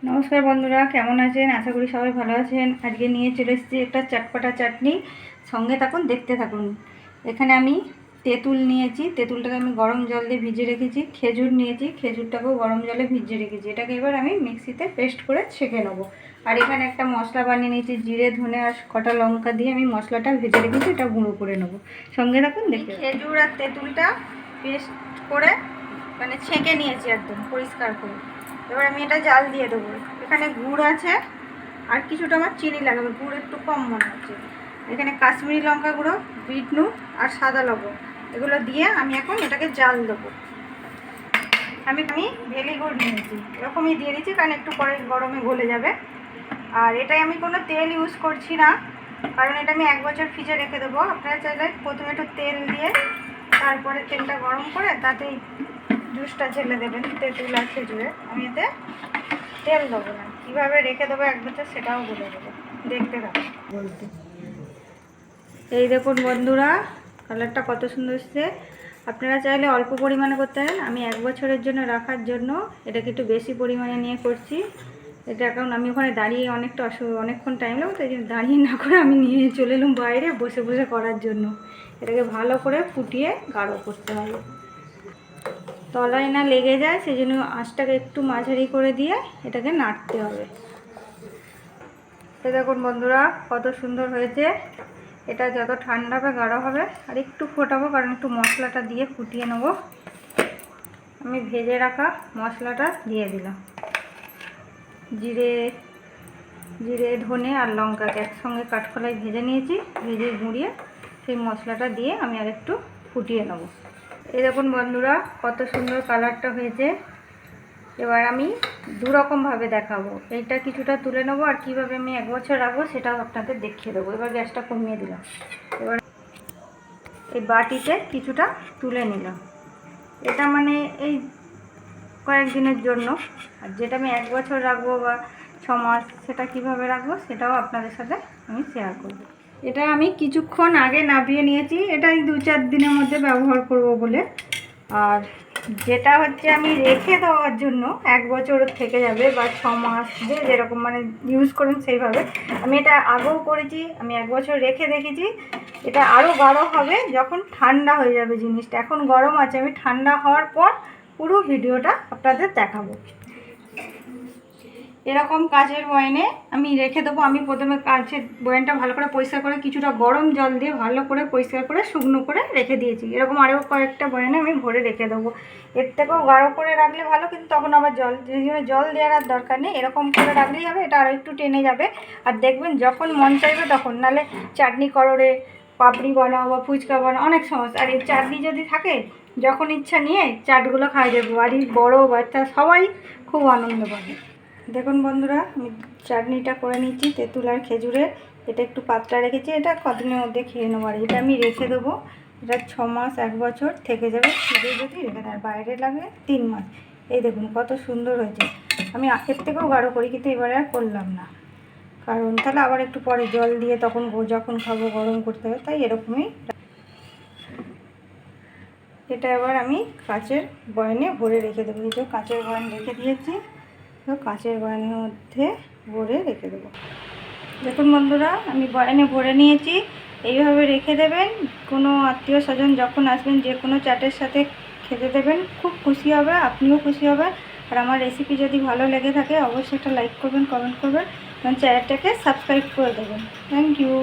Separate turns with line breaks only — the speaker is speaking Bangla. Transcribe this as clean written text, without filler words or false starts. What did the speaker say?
নমস্কার বন্ধুরা, কেমন আছেন? আশা করি সবাই ভালো আছেন। আজকে নিয়ে চলে এসেছি একটা চটপটা চাটনি। সঙ্গে থাকুন, দেখতে থাকুন। এখানে আমি তেঁতুল নিয়েছি, তেঁতুলটাকে আমি গরম জল দিয়ে ভিজিয়ে রেখেছি। খেজুর নিয়েছি, খেজুরটাকেও গরম জলে ভিজিয়ে রেখেছি। এটাকে এবার আমি মিক্সিতে পেস্ট করে ছেঁকে নেবো। আর এখানে একটা মশলা বানিয়ে নিয়েছি, জিরে ধনে আর কটা লঙ্কা দিয়ে আমি মশলাটা ভেজে রেখেছি, এটা গুঁড়ো করে নেবো। সঙ্গে থাকুন, দেখতে। খেজুর আর তেঁতুলটা পেস্ট করে মানে ছেঁকে নিয়েছি একদম পরিষ্কার করে। এবার আমি এটা জাল দিয়ে দেবো। এখানে গুড় আছে আর কিছুটা আমার চিনি লাগাবে, গুড় একটু কম মনে হচ্ছে। এখানে কাশ্মীরি লঙ্কা গুঁড়ো, বিট নুন আর সাদা লবণ, এগুলো দিয়ে আমি এখন এটাকে জাল দেবো। আমি ভেলি গুড় নিয়েছি, এরকমই দিয়ে দিচ্ছি কারণ একটু পরে গরমে গলে যাবে। আর এটাই আমি কোনো তেল ইউজ করছি না, কারণ এটা আমি 1 বছর ফ্রিজে রেখে দেবো। আপনারা চাইলে প্রথমে একটু তেল দিয়ে তারপরে তেলটা গরম করে তাতেই জুসটা ঢেলে দেবেন, তেঁতুল আর খেজুরে। আমি এতে তেল দেবো না, কীভাবে রেখে দেবো 1 বছর সেটাও বলে দেবো, দেখতে থাকো বলতে। এই দেখুন বন্ধুরা, কালারটা কত সুন্দর এসছে। আপনারা চাইলে অল্প পরিমাণে করতে পারেন। আমি 1 বছরের জন্য রাখার জন্য এটাকে একটু বেশি পরিমাণে নিয়ে করছি। এটা কারণ আমি ওখানে দাঁড়িয়ে অনেকক্ষণ টাইম লাগবে, তাই জন্য দাঁড়িয়ে না করে আমি নিয়ে চলে এলাম বাইরে বসে বসে করার জন্য। এটাকে ভালো করে ফুটিয়ে গাঢ় করতে হবে, তলায় না লেগে যায়, সেই জন্য আঁচটাকে একটু মাঝারি করে দিয়ে এটাকে নাড়তে হবে। তো দেখুন বন্ধুরা, কত সুন্দর হয়েছে। এটা যত ঠান্ডা হবে গাঢ় হবে। আর একটু ফোটাবো, কারণ একটু মশলাটা দিয়ে ফুটিয়ে নেব। আমি ভেজে রাখা মশলাটা দিয়ে দিলাম। জিরে ধনে আর লঙ্কাকে একসঙ্গে কাঠখোলায় ভেজে নিয়েছি, ভেজে গুঁড়িয়ে সেই মশলাটা দিয়ে আমি আর একটু ফুটিয়ে নেব। এই দেখুন বন্ধুরা, কত সুন্দর কালারটা হয়েছে। এবার আমি দুরকমভাবে দেখাবো। এইটা কিছুটা তুলে নেবো, আর কীভাবে আমি 1 বছর রাখবো সেটাও আপনাদের দেখিয়ে দেবো। এবার গ্যাসটা কমিয়ে দিলাম। এবার এই বাটিতে কিছুটা তুলে নিলাম। এটা মানে এই কয়েকদিনের জন্য। আর যেটা আমি 1 বছর রাখবো বা 6 মাস, সেটা কিভাবে রাখবো সেটাও আপনাদের সাথে আমি শেয়ার করব। এটা আমি কিছুক্ষণ আগে নামিয়ে নিয়েছি, এটা এই 2-4 দিনের মধ্যে ব্যবহার করব বলে। আর যেটা হচ্ছে আমি রেখে দেওয়ার জন্য 1 বছর থেকে যাবে বা 6 মাস, যে যেরকম মানে ইউজ করুন সেইভাবে। আমি এটা আগেও করেছি, আমি 1 বছর রেখে দেখেছি। এটা আরও গাঢ় হবে যখন ঠান্ডা হয়ে যাবে জিনিসটা। এখন গরম আছে, আমি ঠান্ডা হওয়ার পর পুরো ভিডিওটা আপনাদের দেখাবো। এরকম কাচের বয়ানে আমি রেখে দেবো। আমি প্রথমে কাচের বয়ানটা ভালো করে পরিষ্কার করে কিছুটা গরম জল দিয়ে ভালো করে পরিষ্কার করে শুকনো করে রেখে দিয়েছি। এরকম আরও কয়েকটা বয়ানে আমি ভরে রেখে দেবো। এর থেকেও গাঢ় করে রাখলে ভালো, কিন্তু তখন আবার জল দেওয়ার আর দরকার নেই। এরকম করে রাখলেই হবে, এটা আরও একটু টেনে যাবে। আর দেখবেন যখন মন চাইবে তখন, নালে চাটনি করোড়ে পাপড়ি বানাও বা ফুচকা বানাও, অনেক সমস্যা। আর এই চাটনি যদি থাকে, যখন ইচ্ছা নিয়ে চাটগুলো খাওয়া যাবে। বাড়ির বড়ো বাচ্চা সবাই খুব আনন্দ পাবে। দেখুন বন্ধুরা, আমি চাটনিটা করে নিচ্ছি তেঁতুল আর খেজুরের। এটা একটু পাতলা রেখেছি, এটা কদিনের মধ্যে খেয়ে নেবো। আর এটা আমি রেখে দেবো, এটা 6 মাস 1 বছর থেকে যাবে ফ্রিজে যদি রেখে দেয়। আর বাইরে লাগে 3 মাস। এই দেখুন কত সুন্দর হয়েছে। আমি আগের থেকেও গাঢ় করি, কিন্তু এবারে আর করলাম না, কারণ তাহলে আবার একটু পরে জল দিয়ে তখন যখন খাবো গরম করতে হবে, তাই এরকমই। এটা এবার আমি কাচের বয়ানে ভরে রেখে দেবো। এই যে কাচের বয়ান রেখে দিয়েছি, তো কাচের বয়ানের মধ্যে ভরে রেখে দেবো। দেখুন বন্ধুরা, আমি বয়ানে ভরে নিয়েছি। এইভাবে রেখে দেবেন। কোনো আত্মীয় স্বজন যখন আসবেন যে কোনো চাটের সাথে খেতে দেবেন, খুব খুশি হবে, আপনিও খুশি হবেন। আর আমার রেসিপি যদি ভালো লেগে থাকে অবশ্যই একটা লাইক করবেন, কমেন্ট করবেন এবং চ্যানেলটাকে সাবস্ক্রাইব করে দেবেন। Thank you.